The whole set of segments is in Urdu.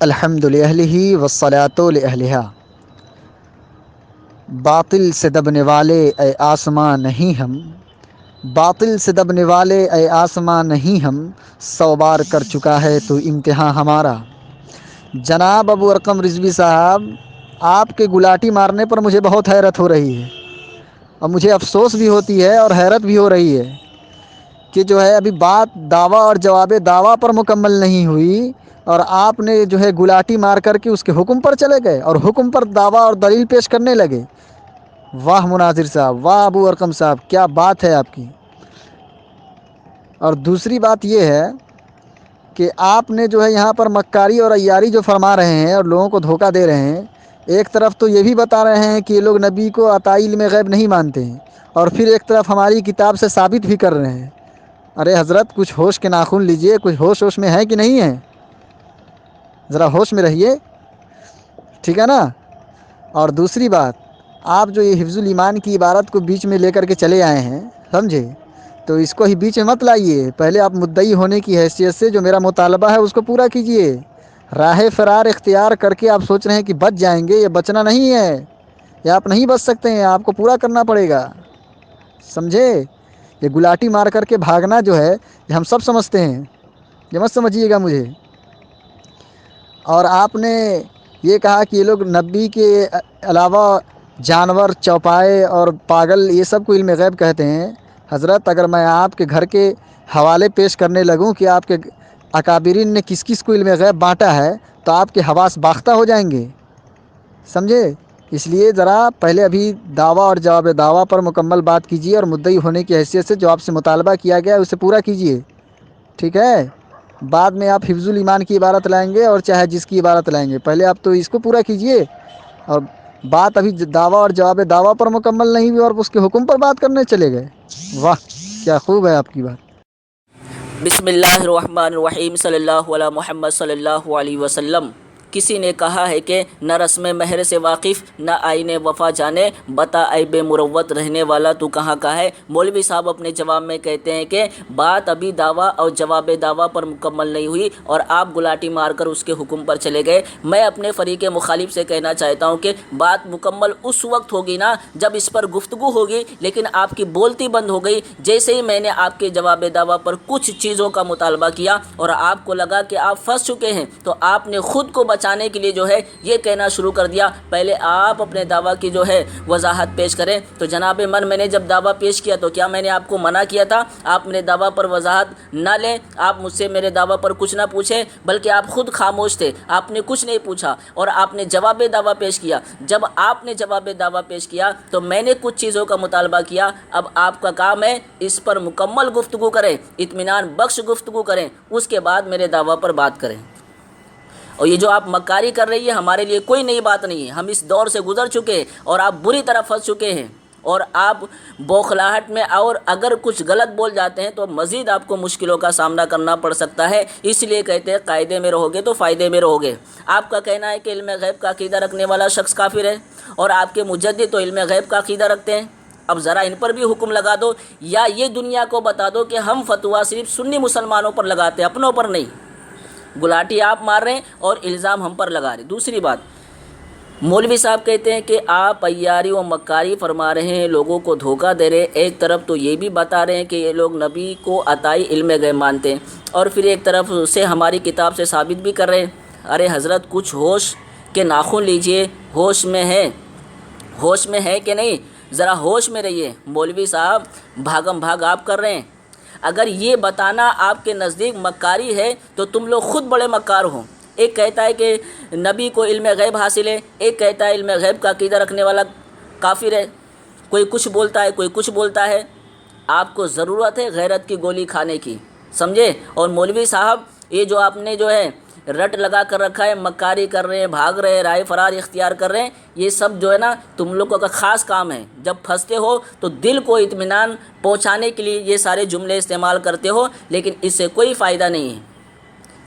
الحمد للہ والصلاۃ لأہلہا۔ باطل سے دبنے والے اے آسماں نہیں ہم، باطل سے دبنے والے اے آسماں نہیں ہم، 100 بار کر چکا ہے تو امتحان ہمارا۔ جناب ابو ارقم رضوی صاحب، آپ کے گلاٹی مارنے پر مجھے بہت حیرت ہو رہی ہے، اور مجھے افسوس بھی ہوتی ہے اور حیرت بھی ہو رہی ہے کہ جو ہے ابھی بات دعویٰ اور جواب دعویٰ پر مکمل نہیں ہوئی، اور آپ نے جو ہے گلاٹی مار کر کے اس کے حکم پر چلے گئے اور حکم پر دعویٰ اور دلیل پیش کرنے لگے۔ واہ مناظر صاحب، واہ ابو ارقم صاحب، کیا بات ہے آپ کی۔ اور دوسری بات یہ ہے کہ آپ نے جو ہے یہاں پر مکاری اور عیاری جو فرما رہے ہیں اور لوگوں کو دھوکہ دے رہے ہیں، ایک طرف تو یہ بھی بتا رہے ہیں کہ یہ لوگ نبی کو عطائی علم غیب نہیں مانتے ہیں، اور پھر ایک طرف ہماری کتاب سے ثابت بھی کر رہے ہیں۔ ارے حضرت، کچھ ہوش کے ناخن لیجئے، کچھ ہوش میں ہے کہ نہیں ہے؟ ذرا ہوش میں رہیے، ٹھیک ہے نا۔ اور دوسری بات، آپ جو یہ حفظ الایمان کی عبارت کو بیچ میں لے کر کے چلے آئے ہیں، سمجھے، تو اس کو ہی بیچ میں مت لائیے۔ پہلے آپ مدعی ہونے کی حیثیت سے جو میرا مطالبہ ہے اس کو پورا کیجئے۔ راہ فرار اختیار کر کے آپ سوچ رہے ہیں کہ بچ جائیں گے، یہ بچنا نہیں ہے، یہ آپ نہیں بچ سکتے ہیں، آپ کو پورا کرنا پڑے گا، سمجھے۔ یہ گلاٹی مار کر کے بھاگنا جو ہے یہ ہم سب سمجھتے ہیں، یہ مت سمجھیے گا مجھے۔ اور آپ نے یہ کہا کہ یہ لوگ نبی کے علاوہ جانور، چوپائے اور پاگل یہ سب کو علم غیب کہتے ہیں۔ حضرت، اگر میں آپ کے گھر کے حوالے پیش کرنے لگوں کہ آپ کے اکابرین نے کس کس کو علم غیب بانٹا ہے تو آپ کے حواس باختہ ہو جائیں گے، سمجھے۔ اس لیے ذرا پہلے ابھی دعویٰ اور جواب دعویٰ پر مکمل بات کیجیے، اور مدعی ہونے کی حیثیت سے جو آپ سے مطالبہ کیا گیا ہے اسے پورا کیجیے، ٹھیک ہے۔ بعد میں آپ حفظ الایمان کی عبارت لائیں گے اور چاہے جس کی عبارت لائیں گے، پہلے آپ تو اس کو پورا کیجیے۔ اور بات ابھی دعویٰ اور جواب دعویٰ پر مکمل نہیں ہوئی اور اس کے حکم پر بات کرنے چلے گئے۔ واہ، کیا خوب ہے آپ کی بات۔ بسم اللہ الرحمن الرحیم، صلی اللہ علی محمد صلی اللہ علیہ وسلم۔ کسی نے کہا ہے کہ نہ رسم مہر سے واقف، نہ آئین وفا جانے، بتا اے بے مروت رہنے والا تو کہاں کا ہے۔ مولوی صاحب اپنے جواب میں کہتے ہیں کہ بات ابھی دعویٰ اور جواب دعویٰ پر مکمل نہیں ہوئی اور آپ گلاٹی مار کر اس کے حکم پر چلے گئے۔ میں اپنے فریق مخالف سے کہنا چاہتا ہوں کہ بات مکمل اس وقت ہوگی نا جب اس پر گفتگو ہوگی، لیکن آپ کی بولتی بند ہو گئی۔ جیسے ہی میں نے آپ کے جواب دعویٰ پر کچھ چیزوں کا مطالبہ کیا اور آپ کو لگا کہ آپ پھنس چکے ہیں، تو آپ نے خود کو بچانے کے لیے جو ہے یہ کہنا شروع کر دیا پہلے آپ اپنے دعویٰ کی جو ہے وضاحت پیش کریں۔ تو جناب من، میں نے جب دعویٰ پیش کیا تو کیا میں نے آپ کو منع کیا تھا آپ میرے دعویٰ پر وضاحت نہ لیں، آپ مجھ سے میرے دعویٰ پر کچھ نہ پوچھیں، بلکہ آپ خود خاموش تھے، آپ نے کچھ نہیں پوچھا اور آپ نے جواب دعویٰ پیش کیا۔ جب آپ نے جواب دعویٰ پیش کیا تو میں نے کچھ چیزوں کا مطالبہ کیا۔ اب آپ کا کام ہے اس پر مکمل گفتگو کریں، اطمینان بخش گفتگو کریں، اس کے بعد میرے دعویٰ پر بات کریں۔ اور یہ جو آپ مکاری کر رہی ہے ہمارے لیے کوئی نئی بات نہیں ہے، ہم اس دور سے گزر چکے ہیں اور آپ بری طرح پھنس چکے ہیں، اور آپ بوکھلاہٹ میں اور اگر کچھ غلط بول جاتے ہیں تو مزید آپ کو مشکلوں کا سامنا کرنا پڑ سکتا ہے۔ اس لیے کہتے ہیں قاعدے میں رہو گے تو فائدے میں رہو گے۔ آپ کا کہنا ہے کہ علم غیب کا عقیدہ رکھنے والا شخص کافر ہے، اور آپ کے مجدد تو علم غیب کا عقیدہ رکھتے ہیں۔ اب ذرا ان پر بھی حکم لگا دو، یا یہ دنیا کو بتا دو کہ ہم فتویٰ صرف سنی مسلمانوں پر لگاتے ہیں، اپنوں پر نہیں۔ گلاٹی آپ مار رہے ہیں اور الزام ہم پر لگا رہے ہیں۔ دوسری بات، مولوی صاحب کہتے ہیں کہ آپ عیاری و مکاری فرما رہے ہیں، لوگوں کو دھوکہ دے رہے ہیں۔ ایک طرف تو یہ بھی بتا رہے ہیں کہ یہ لوگ نبی کو عطائی علم غیب مانتے ہیں، اور پھر ایک طرف سے ہماری کتاب سے ثابت بھی کر رہے ہیں۔ ارے حضرت، کچھ ہوش کے ناخن لیجئے، ہوش میں ہے، ہوش میں ہے کہ نہیں؟ ذرا ہوش میں رہیے۔ مولوی صاحب بھاگم بھاگ آپ کر رہے ہیں۔ اگر یہ بتانا آپ کے نزدیک مکاری ہے تو تم لوگ خود بڑے مکار ہو۔ ایک کہتا ہے کہ نبی کو علم غیب حاصل ہے، ایک کہتا ہے علم غیب کا عقیدہ رکھنے والا کافر ہے، کوئی کچھ بولتا ہے کوئی کچھ بولتا ہے۔ آپ کو ضرورت ہے غیرت کی گولی کھانے کی، سمجھے۔ اور مولوی صاحب یہ جو آپ نے جو ہے رٹ لگا کر رکھا ہے، مکاری کر رہے ہیں، بھاگ رہے ہیں، رائے فرار اختیار کر رہے ہیں، یہ سب جو ہے نا تم لوگوں کا خاص کام ہے۔ جب پھنستے ہو تو دل کو اطمینان پہنچانے کے لیے یہ سارے جملے استعمال کرتے ہو، لیکن اس سے کوئی فائدہ نہیں ہے،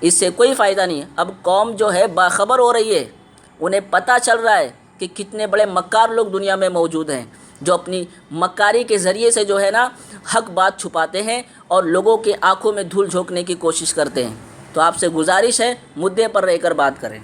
اس سے کوئی فائدہ نہیں ہے۔ اب قوم جو ہے باخبر ہو رہی ہے، انہیں پتہ چل رہا ہے کہ کتنے بڑے مکار لوگ دنیا میں موجود ہیں، جو اپنی مکاری کے ذریعے سے جو ہے نا حق بات چھپاتے ہیں اور لوگوں کی آنکھوں میں دھول جھونکنے کی کوشش کرتے ہیں۔ تو آپ سے گزارش ہے مدعے پر رہ کر بات کریں۔